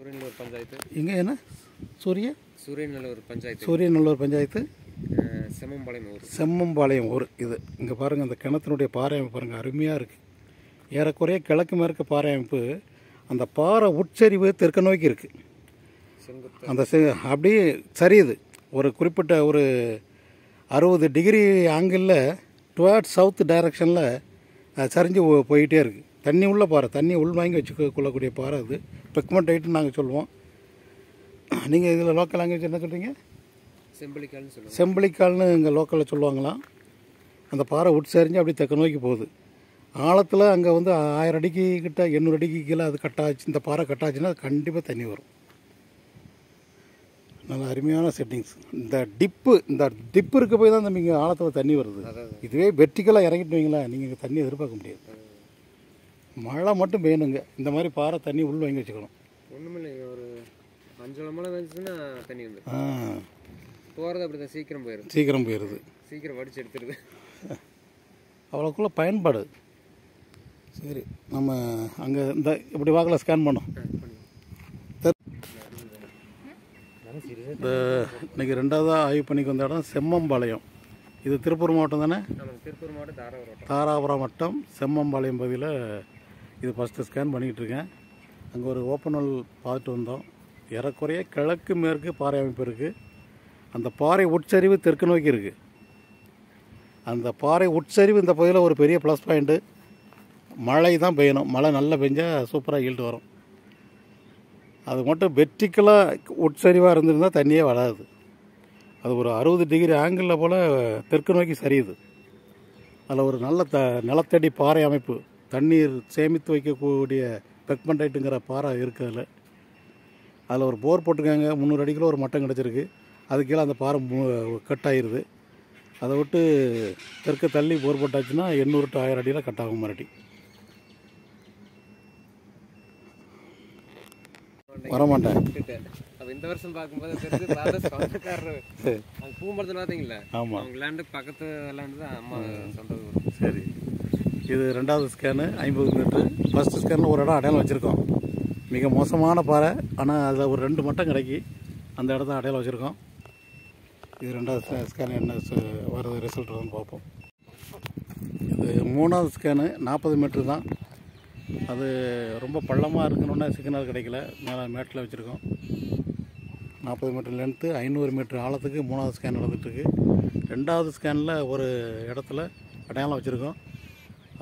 சூரியநல்லூர் பஞ்சாயத்து. இங்கே என்ன சூரியநல்லூர் பஞ்சாயத்து. சூரியநல்லூர் பஞ்சாயத்து செம்மம்பாளையம் ஊர். செம்மம்பாளையம் ஊர். இது இங்கே பாருங்கள், அந்த கிணத்தினுடைய பாறை அமைப்பு பாருங்கள், அருமையாக இருக்குது. ஏறக்குறைய கிழக்கு மேற்கு பாறை அமைப்பு. அந்த பாறை உட்சரிவு தெற்கு நோக்கி இருக்குது. அந்த அப்படியே சரியுது. ஒரு குறிப்பிட்ட ஒரு 60 டிகிரி ஆங்கிளில் டுவார்ட்ஸ் சவுத் டைரக்ஷனில் சரிஞ்சு போயிட்டே இருக்குது. தண்ணி உள்ள பாறை, தண்ணி உள்வாங்கி வச்சுக்கொள்ளக்கூடிய பாறை அது. பெக்மெண்டைட்டுன்னு நாங்கள் சொல்லுவோம். நீங்கள் இதில் லோக்கல் லாங்குவேஜ் என்ன சொல்கிறீங்க? செம்பலிக்கால்னு சொல்லுவோம். செம்பலிக்கால்னு இங்கே லோக்கலில் சொல்லுவாங்களாம். அந்த பாறை உட்சரிஞ்சு அப்படி தெற்கு நோக்கி போகுது. ஆழத்தில் அங்கே வந்து 1000 அடிக்கு கிட்ட 800 அடிக்கு கீழே அது கட்டாச்சு. இந்த பாறை கட்டாச்சுன்னா அது கண்டிப்பாக தண்ணி வரும். நல்ல அருமையான செட்டிங்ஸ். இந்த டிப்பு இருக்க போய் தான் நம்ம இங்கே ஆழத்தில் தண்ணி வருது. இதுவே வெர்டிக்கலாக இறங்கிட்டு வைங்களேன், நீங்கள் இங்கே தண்ணி எதிர்பார்க்க முடியாது. மழை மட்டும் பெய்யணுங்க. இந்த மாதிரி பாறை தண்ணி உள் வாங்கி வச்சுக்கணும். ஒன்றுமில்லை, ஒரு 5 மழை வந்துச்சுன்னா தண்ணி வந்து போகிறது அப்படி தான் சீக்கிரம் போயிடுது. சீக்கிரம் வடிச்சு எடுத்துருது. அவ்வளோக்குள்ள பயன்பாடு. சரி, நம்ம அங்கே இந்த இப்படி வாக்கில் ஸ்கேன் பண்ணோம். இந்த இன்றைக்கி 2வது ஆய்வு பண்ணிக்கு வந்த இடம் செம்மம்பாளையம். இது திருப்பூர் மாவட்டம் தானே? திருப்பூர் மாவட்டம், தாராபுரம் வட்டம் செம்மம்பாளையம் பகுதியில் இது ஃபஸ்ட்டு ஸ்கேன் பண்ணிக்கிட்டு இருக்கேன். அங்கே ஒரு ஓப்பன் ஹோல் பார்த்துட்டு வந்தோம். ஏறக்குறைய கிழக்கு மேற்கு பாறை அமைப்பு இருக்குது. அந்த பாறை உட்சரிவு தெற்கு நோக்கி இருக்குது. அந்த பாறை உட்சரிவு இந்த பகுதியில் ஒரு பெரிய ப்ளஸ் பாயிண்ட்டு. மழை தான் பெய்யணும். மழை நல்லா பெஞ்சால் சூப்பராக ஈல்டு வரும். அது மட்டும் வெர்டிக்கலாக உட்சரிவாக இருந்திருந்தால் தண்ணியே வராது. அது ஒரு 60 டிகிரி ஆங்கிளில் போல் தெற்கு நோக்கி சரியுது. அதில் ஒரு நல்ல நிலத்தடி பாறை அமைப்பு, தண்ணீர் சேமித்து வைக்கக்கூடிய பெக்மெண்டைட்டுங்கிற பாறை இருக்குது. அதில் ஒரு போர் போட்டிருக்காங்க. 300 அடிக்குள்ள ஒரு மட்டம் கிடச்சிருக்கு. அது கீழே அந்த பாறை கட் ஆகிடுது. அதை விட்டு தெற்கு தள்ளி போர் போட்டாச்சுன்னா 800 to 1000 அடியில் கட் ஆகும் மறுபடி. வரமாட்டேன். இந்த வருஷம் பார்க்கும்போது பூமரத்தில் பார்த்தீங்களா? ஆமாம், அவங்க லேண்டு பக்கத்து லேண்டு தான் அம்மா சொந்த ஊர். சரி, இது 2வது ஸ்கேனு 50 மீட்ரு. ஃபஸ்ட்டு ஸ்கேனில் ஒரு இடம் அடையாளம் வச்சுருக்கோம். மிக மோசமான பாறை, ஆனால் அதில் ஒரு 2 மட்டம் கிடைக்கி அந்த இடத்த அடையாளம் வச்சுருக்கோம். இது 2வது ஸ்கேன் என்ன வருது ரிசல்ட் வந்து பார்ப்போம். இது 3வது ஸ்கேனு 40 மீட்ரு தான். அது ரொம்ப பள்ளமாக இருக்கணுன்னா சிக்னல் கிடைக்கல, மேலே மேட்டில் வச்சுருக்கோம். 40 மீட்டர் லென்த்து, 500 மீட்டர் ஆழத்துக்கு 3வது ஸ்கேன் நடந்துகிட்ருக்கு. 2வது ஸ்கேனில் ஒரு இடத்துல அடையாளம் வச்சுருக்கோம்.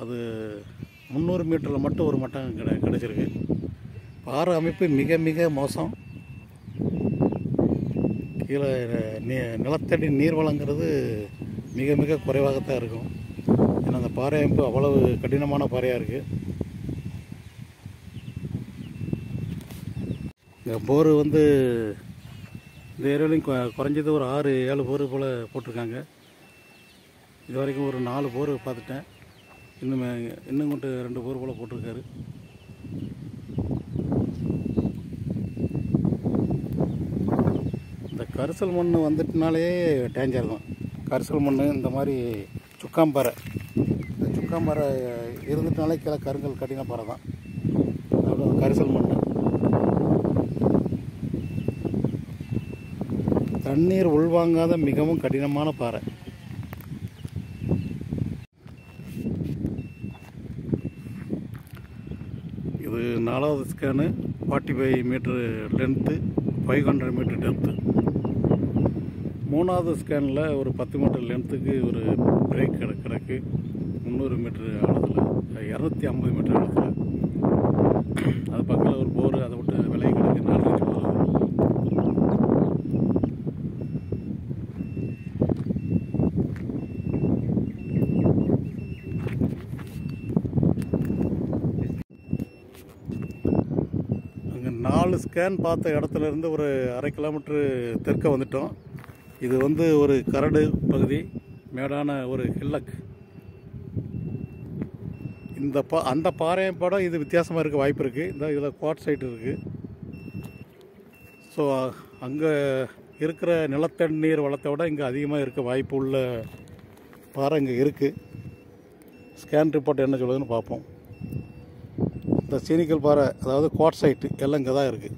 அது 300 மீட்டரில் மட்டும் ஒரு மட்டம் கிடச்சிருக்கு. பாறை அமைப்பு மிக மிக மோசம். கீழே நிலத்தடி நீர்வளங்கிறது மிக மிக குறைவாகத்தான் இருக்கும். ஏன்னா அந்த பாறை அமைப்பு அவ்வளவு கடினமான பாறையாக இருக்குது. இந்த போரு வந்து இந்த ஏரியாலையும் குறைஞ்சது ஒரு 6-7 போர் போல் போட்டிருக்காங்க. இது வரைக்கும் ஒரு 4 போர் பார்த்துட்டேன். இன்னும் கொண்டு 2 போர் போல் போட்டிருக்காரு. இந்த கரிசல் மண் வந்துட்டுனாலே டேஞ்சர் தான். கரிசல் மண், இந்த மாதிரி சுக்காம்பாறை, இந்த சுக்காம்பாறை இருந்துட்டுனாலே கீழே கருங்கல் கடின பாறை தான். அவ்வளோ கரிசல் மண். தண்ணீர் உள்வாங்காத மிகவும் கடினமான பாறை. இது 4வது scan 45 metre length, 500 metre depth. 3வது ஸ்கேனில் ஒரு 10 மீட்டர் லென்த்துக்கு ஒரு பிரேக் கிடக்கு. 300 மீட்டர் ஆழத்தில், 250 மீட்டர் ஆழத்தில். அது பக்கத்தில் ஒரு போர், அதை விட்டு விலை கிடக்கு 4 இன்ச்சு போகிறது. அங்கே 4 ஸ்கேன் பார்த்த இடத்துல இருந்து ஒரு 1/2 கிலோமீட்ரு தெற்க வந்துட்டோம். இது வந்து ஒரு கரடு பகுதி, மேடான ஒரு ஹில்லக். அந்த பாறை படம் இது வித்தியாசமாக இருக்க வாய்ப்பு இருக்குது. இந்த இதில் குவாட் சைட் இருக்குது. ஸோ அங்கே இருக்கிற நிலத்தண்ணீர் வளத்தை விட இங்கே அதிகமாக இருக்க வாய்ப்பு உள்ள பாறை இங்கே இருக்குது. ஸ்கேன் ரிப்போர்ட் என்ன சொல்லுதுன்னு பார்ப்போம். இந்த சீனிக்கல் பாறை, அதாவது குவாட் சைட்டு எல்லாம் இங்கே தான் இருக்குது.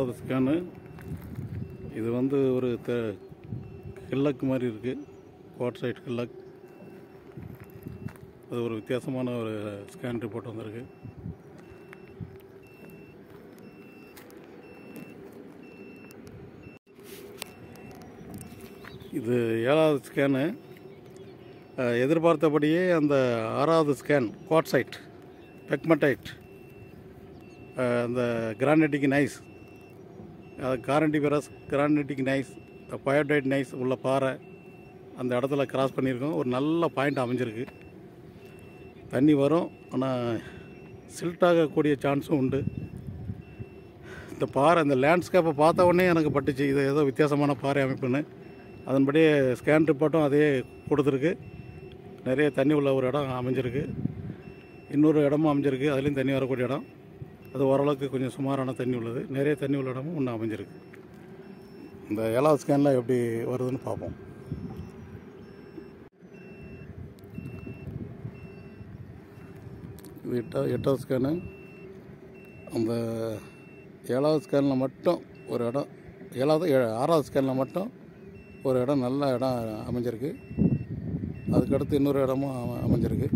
7வது ஸ்கேனு. இது வந்து ஒரு கில்லக் மாதிரி இருக்குது, குவார்ட்சைட் கில்லக். அது ஒரு வித்தியாசமான ஒரு ஸ்கேன் ரிப்போர்ட் வந்திருக்கு. இது 7வது ஸ்கேனு. எதிர்பார்த்தபடியே அந்த 6வது ஸ்கேன் குவார்ட்சைட் பெக்மடைட், அந்த கிரானைட்டிக் நைஸ், காரண்டிபெரஸ் கிரானைட்டிக் நைஸ், பயோடைட் நைஸ் உள்ள பாறை அந்த இடத்துல கிராஸ் பண்ணியிருக்கோம். ஒரு நல்ல பாயிண்ட் அமைஞ்சிருக்கு. தண்ணி வரும், ஆனால் சில்ட் ஆகக்கூடிய சான்ஸும் உண்டு. இந்த பாறை, இந்த லேண்ட்ஸ்கேப்பை பார்த்த உடனே எனக்கு பட்டுச்சு இது ஏதோ வித்தியாசமான பாறை அமைப்புன்னு. அதன்படியே ஸ்கேன் ரிப்போர்ட்டும் அதே கொடுத்துருக்கு. நிறைய தண்ணி உள்ள ஒரு இடம் அமைஞ்சிருக்கு, இன்னொரு இடமும் அமைஞ்சிருக்கு, அதுலேயும் தண்ணி வரக்கூடிய இடம். அது ஓரளவுக்கு கொஞ்சம் சுமாரான தண்ணி உள்ளது. நிறைய தண்ணி உள்ள இடமும் ஒன்று அமைஞ்சிருக்கு. இந்த 7வது ஸ்கேனில் எப்படி வருதுன்னு பார்ப்போம். இது 8வது ஸ்கேனு. அந்த 7வது ஸ்கேனில் மட்டும் ஒரு இடம், 6வது ஸ்கேனில் மட்டும் ஒரு இடம், நல்ல இடம் அமைஞ்சிருக்கு. அதுக்கடுத்து இன்னொரு இடமும் அமைஞ்சிருக்கு.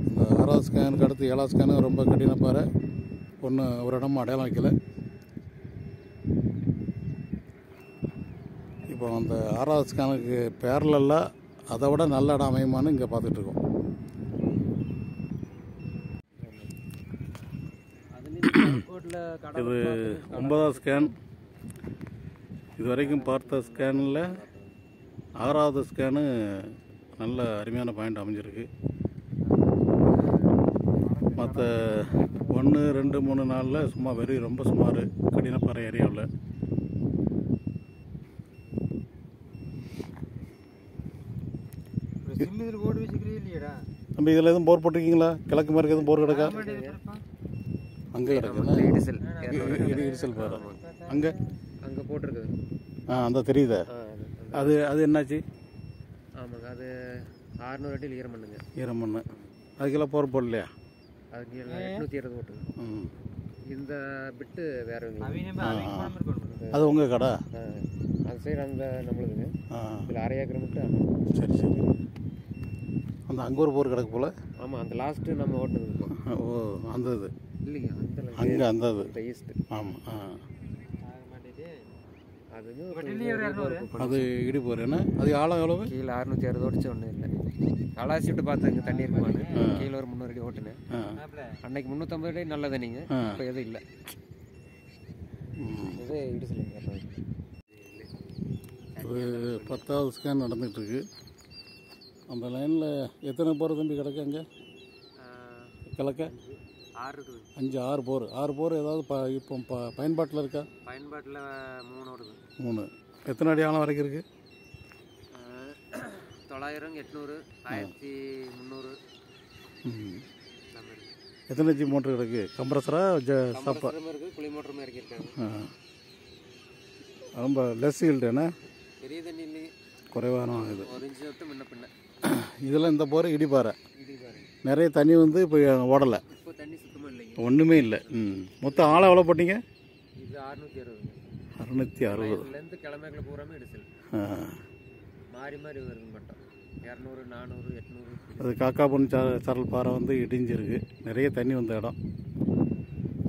இந்த 6வது ஸ்கேனுக்கு அடுத்து 7வது ஸ்கேனு ரொம்ப கடின பாறை, ஒரு இடமும் அடையாளம் வைக்கல. இப்போ அந்த 6வது ஸ்கேனுக்கு பேரலா அதை விட நல்ல இடம் அமையுமான்னு இங்கே பார்த்துட்ருக்கோம். இது 9வது ஸ்கேன். இது வரைக்கும் பார்த்த ஸ்கேனில் 6வது ஸ்கேனு நல்ல அருமையான பாயிண்ட் அமைஞ்சிருக்கு. மற்ற 1, 2, 3, 4 சும்மா ரொம்ப சுமார் கடினப்பாறை ஏரியாவில். நம்ம இதில் எதுவும் போர் போட்டிருக்கீங்களா? கிழக்கு மேற்கு எதுவும் போர் கிடக்கா? அங்கே கிடக்குண்ணா இடிசல் பாறை. அங்கே போட்டிருக்குது. அந்த தெரியுதா? அது என்னாச்சு? ஆமாங்க, அது 600 அடியில் ஈரமண்ணுங்க. ஈரமண்ணு. அதுக்கெல்லாம் போர் போடலையா? அதுக்கு 820 போட்டுங்க. இந்த பிட்டு வேற அது உங்கள் கடை? அது சைடு அந்த நம்மளுதுங்க. இதில் 1/2 ஏக்கர் மட்டும். சரி சரி. அந்த அங்கே ஒரு போர் கிடக்கு போல். ஆமாம், அந்த லாஸ்ட்டு நம்ம ஓட்டுனது. ஓ, அந்த இது இல்லைங்க, அந்த அங்கே அந்த இது ஈஸ்ட். ஆமாம். அது அது இடி போர் என்ன? அது ஆழம் எவ்வளவு? கீழே 660 ஓடிச்சு. ஒன்றும் இல்லை, அலாசி விட்டு பார்த்துங்க தண்ணி இருக்குமான்னு. கீழே ஒரு 300 அடி ஓட்டுனேன். அன்னைக்கு 350 அடி நல்ல தண்ணிங்க. இப்போ எதுவும் இல்லை. இதே இடிசல். ஒரு 10வது ஸ்கேன் நடந்துகிட்ருக்கு. அந்த லைனில் எத்தனை போர் தம்பி கிடக்கு? அங்கே கிழக்க 5, 6 போர். 6 போர் ஏதாவது இப்போ பயன்பாட்டில் இருக்கா? பயன்பாட்டில் 3 ஓடுது. 3. எத்தனை அடி ஆழம் வரைக்கும் இருக்குது? 900, 800, 1300. எத்தனை ஜி மோட்டர் கிடக்கு? கம்ப்ரஸரா சாப்பா இருக்குது, குழி மோட்டருமே இறக்கியிருக்காங்க. ரொம்ப லெஸ் ஈல்டு என்ன? பெரிய தண்ணி இல்லைங்க, குறைவான இது. 1 இன்ச்சு மட்டும் முன்ன பின்ன. இதெல்லாம் இந்த போர் இடிப்பாறை. நிறைய தண்ணி வந்து இப்போ ஓடலை. இப்போ தண்ணி சுத்தமாக இல்லைங்க, ஒன்றுமே இல்லை. மொத்தம் ஆழம் எவ்வளோ போட்டீங்க? இது 660. 660. கிழமைகளை பூராமே இடிசல் மாறி மாறி வருது மட்டும். 200, 400, 800. அது காக்காபுன் சரல் பாறை வந்து இடிஞ்சிருக்கு. நிறைய தண்ணி வந்த இடம்.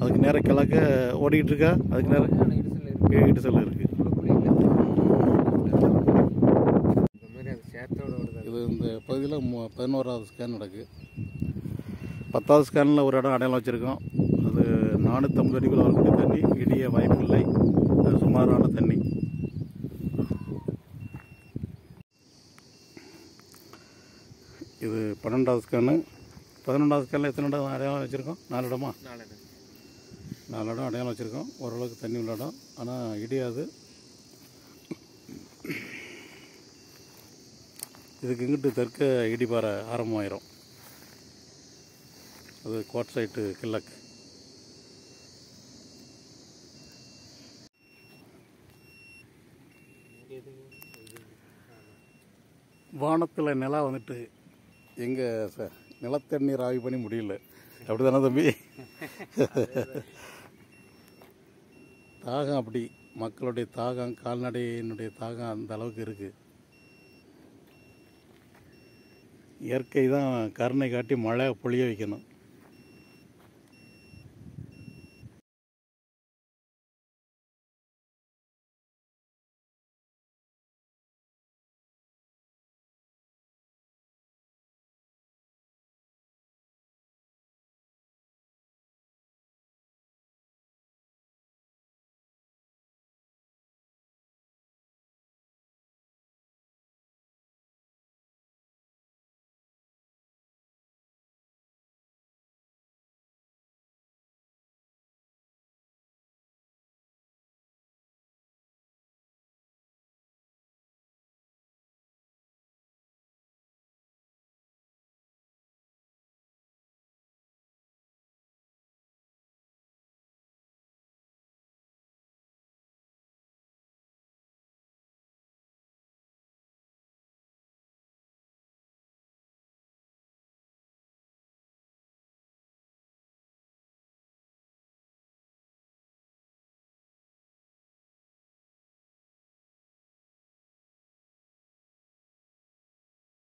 அதுக்கு நேரம் கிழக்க ஓடிக்கிட்டு இருக்கா? அதுக்கு நேரம் இடிசல் இருக்குது. இது இந்த பகுதியில் 11வது ஸ்கேன் நடக்குது. 10வது ஸ்கேனில் ஒரு இடம் அடையாளம் வச்சுருக்கோம். அது 450 அடிக்குள்ள வரக்கூடிய தண்ணி, இடிய வாய்ப்பில்லை, சுமாரான தண்ணி. இது 12வது ஸ்கேனு. 11வது ஸ்கேனில் எத்தனை இடம் அடையாளம் வச்சுருக்கோம்? 4 இடமா? 4 இடம் அடையாளம் வச்சுருக்கோம். ஓரளவுக்கு தண்ணி உள்ள இடம், ஆனால் இடியாது. இதுக்கு இங்கிட்டு தெற்க இடிப்பாறை ஆரம்பமாயிரும். அது குவார்ட்சைட்டு கில்லக். வானத்தில் நிலா வந்துட்டு எங்கே சார் நிலத்தண்ணீர் ஆய்வு பண்ணி முடியல. அப்படி தானே தம்பி? தாகம் அப்படி, மக்களுடைய தாகம், கால்நடையினுடைய தாகம் அந்த அளவுக்கு இருக்குது. இயற்கை தான் கருணை காட்டி மழை பொழிய வைக்கணும்.